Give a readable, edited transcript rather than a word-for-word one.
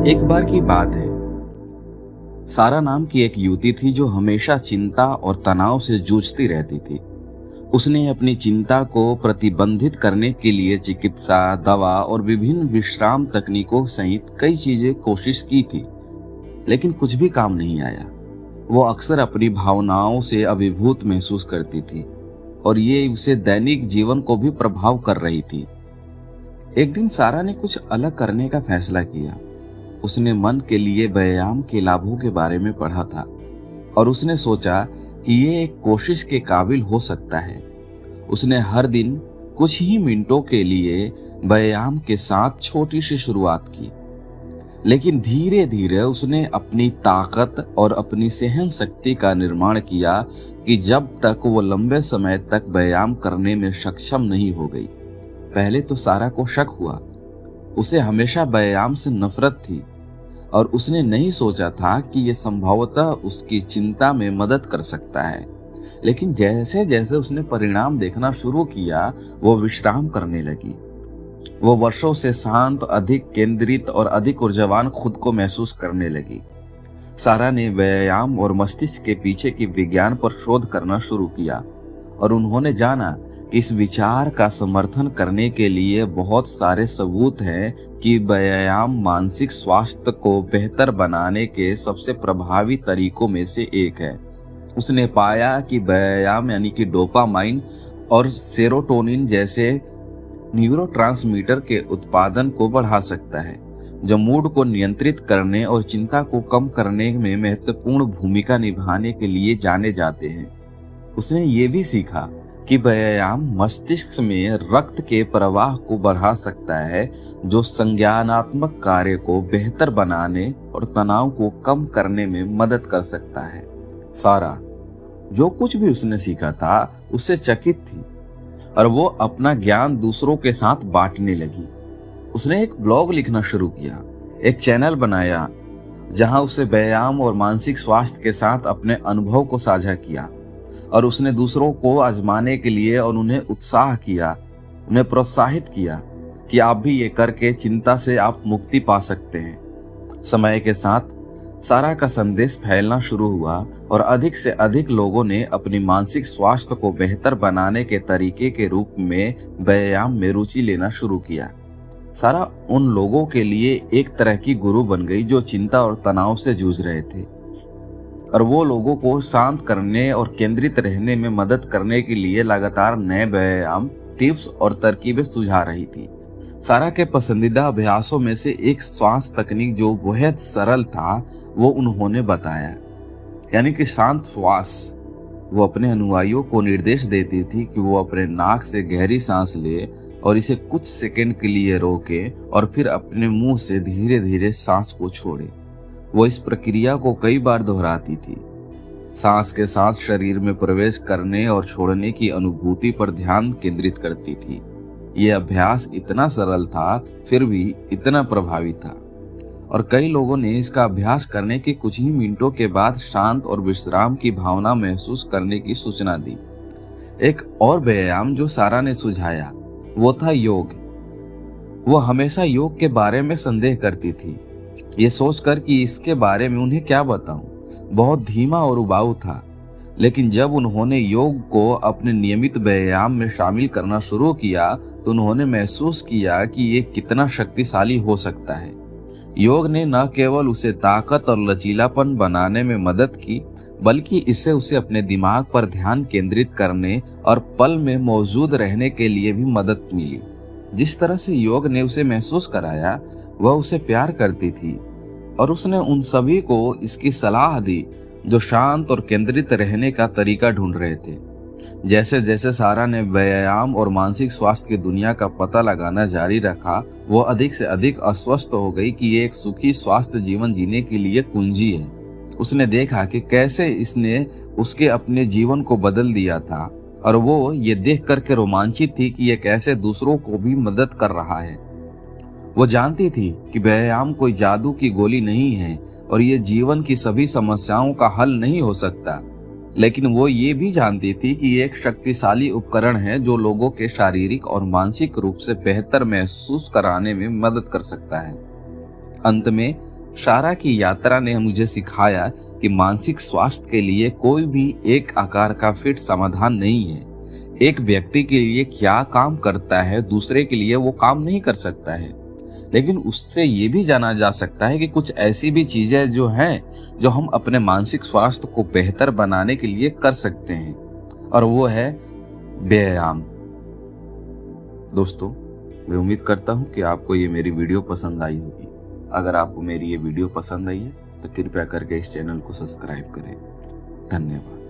एक बार की बात है। सारा नाम की एक युवती थी जो हमेशा चिंता और तनाव से जूझती रहती थी। उसने अपनी चिंता को प्रतिबंधित करने के लिए चिकित्सा, दवा और विभिन्न विश्राम तकनीकों सहित कई चीजें कोशिश की थी, लेकिन कुछ भी काम नहीं आया। वो अक्सर अपनी भावनाओं से अभिभूत महसूस करती थी और ये उसे दैनिक जीवन को भी प्रभाव कर रही थी। एक दिन सारा ने कुछ अलग करने का फैसला किया। उसने मन के लिए व्यायाम के लाभों के बारे में पढ़ा था और उसने सोचा कि ये एक कोशिश के काबिल हो सकता है। उसने हर दिन कुछ ही मिनटों के लिए व्यायाम के साथ छोटी सी शुरुआत की, लेकिन धीरे धीरे उसने अपनी ताकत और अपनी सहन शक्ति का निर्माण किया कि जब तक वो लंबे समय तक व्यायाम करने में सक्षम नहीं हो गई। पहले तो सारा को शक हुआ। उसे हमेशा व्यायाम से नफरत थी और उसने नहीं सोचा था कि यह संभवतः उसकी चिंता में मदद कर सकता है। लेकिन जैसे जैसे उसने परिणाम देखना शुरू किया, वो विश्राम करने लगी। वो वर्षों से शांत, अधिक केंद्रित और अधिक ऊर्जावान खुद को महसूस करने लगी। सारा ने व्यायाम और मस्तिष्क के पीछे की विज्ञान पर शोध करना शुरू किया और उन्होंने जाना कि इस विचार का समर्थन करने के लिए बहुत सारे सबूत हैं कि व्यायाम मानसिक स्वास्थ्य को बेहतर बनाने के सबसे प्रभावी तरीकों में से एक है। उसने पाया कि व्यायाम यानी कि डोपामाइन और सेरोटोनिन जैसे न्यूरोट्रांसमीटर के उत्पादन को बढ़ा सकता है, जो मूड को नियंत्रित करने और चिंता को कम करने में महत्वपूर्ण भूमिका निभाने के लिए जाने जाते हैं। उसने ये भी सीखा कि व्यायाम मस्तिष्क में रक्त के प्रवाह को बढ़ा सकता है, जो संज्ञानात्मक कार्य को बेहतर बनाने और तनाव को कम करने में मदद कर सकता है। सारा जो कुछ भी उसने सीखा था उससे चकित थी और वो अपना ज्ञान दूसरों के साथ बांटने लगी। उसने एक ब्लॉग लिखना शुरू किया, एक चैनल बनाया जहां उसे व्यायाम और मानसिक स्वास्थ्य के साथ अपने अनुभव को साझा किया और उसने दूसरों को आजमाने के लिए और उन्हें उत्साह किया, उन्हें प्रोत्साहित किया कि आप भी ये करके चिंता से आप मुक्ति पा सकते हैं। समय के साथ सारा का संदेश फैलना शुरू हुआ और अधिक से अधिक लोगों ने अपनी मानसिक स्वास्थ्य को बेहतर बनाने के तरीके के रूप में व्यायाम में रुचि लेना शुरू किया। सारा उन लोगों के लिए एक तरह की गुरु बन गई जो चिंता और तनाव से जूझ रहे थे और वो लोगों को शांत करने और केंद्रित रहने में मदद करने के लिए लगातार नए व्यायाम टिप्स और तरकीबें सुझा रही थी। सारा के पसंदीदा अभ्यासों में से एक श्वास तकनीक जो बेहद सरल था वो उन्होंने बताया, यानी कि शांत श्वास। वो अपने अनुयायियों को निर्देश देती थी कि वो अपने नाक से गहरी सांस ले और इसे कुछ सेकंड के लिए रोके और फिर अपने मुंह से धीरे धीरे सांस को छोड़े। वो इस प्रक्रिया को कई बार दोहराती थी, सांस के साथ शरीर में प्रवेश करने और छोड़ने की अनुभूति पर ध्यान केंद्रित करती थी। ये अभ्यास इतना सरल था फिर भी इतना प्रभावी था और कई लोगों ने इसका अभ्यास करने के कुछ ही मिनटों के बाद शांत और विश्राम की भावना महसूस करने की सूचना दी। एक और व्यायाम जो सारा ने सुझाया वो था योग। वो हमेशा योग के बारे में संदेह करती थी, ये सोचकर कि इसके बारे में उन्हें क्या बताऊं। बहुत धीमा और उबाऊ था, लेकिन जब उन्होंने योग को अपने नियमित व्यायाम में शामिल करना शुरू किया तो उन्होंने महसूस किया कि ये कितना शक्तिशाली हो सकता है। योग ने न केवल उसे ताकत और लचीलापन बनाने में मदद की, बल्कि इससे उसे अपने दिमाग पर ध्यान केंद्रित करने और पल में मौजूद रहने के लिए भी मदद मिली। जिस तरह से योग ने उसे महसूस कराया वह उसे प्यार करती थी और उसने उन सभी को इसकी सलाह दी जो शांत और केंद्रित रहने का तरीका ढूंढ रहे थे। जैसे जैसे सारा ने व्यायाम और मानसिक स्वास्थ्य की दुनिया का पता लगाना जारी रखा, वो अधिक से अधिक आश्वस्त हो गई कि ये एक सुखी स्वास्थ्य जीवन जीने के लिए कुंजी है। उसने देखा कि कैसे इसने उसके अपने जीवन को बदल दिया था और वो ये देख करके रोमांचित थी कि ये कैसे दूसरों को भी मदद कर रहा है। वो जानती थी कि व्यायाम कोई जादू की गोली नहीं है और ये जीवन की सभी समस्याओं का हल नहीं हो सकता, लेकिन वो ये भी जानती थी कि ये एक शक्तिशाली उपकरण है जो लोगों के शारीरिक और मानसिक रूप से बेहतर महसूस कराने में मदद कर सकता है। अंत में सारा की यात्रा ने मुझे सिखाया कि मानसिक स्वास्थ्य के लिए कोई भी एक आकार का फिट समाधान नहीं है। एक व्यक्ति के लिए क्या काम करता है, दूसरे के लिए वो काम नहीं कर सकता है। लेकिन उससे ये भी जाना जा सकता है कि कुछ ऐसी भी चीजें जो हैं, जो हम अपने मानसिक स्वास्थ्य को बेहतर बनाने के लिए कर सकते हैं, और वो है व्यायाम। दोस्तों, मैं उम्मीद करता हूँ कि आपको ये मेरी वीडियो पसंद आई होगी। अगर आपको मेरी ये वीडियो पसंद आई है तो कृपया करके इस चैनल को सब्सक्राइब करें। धन्यवाद।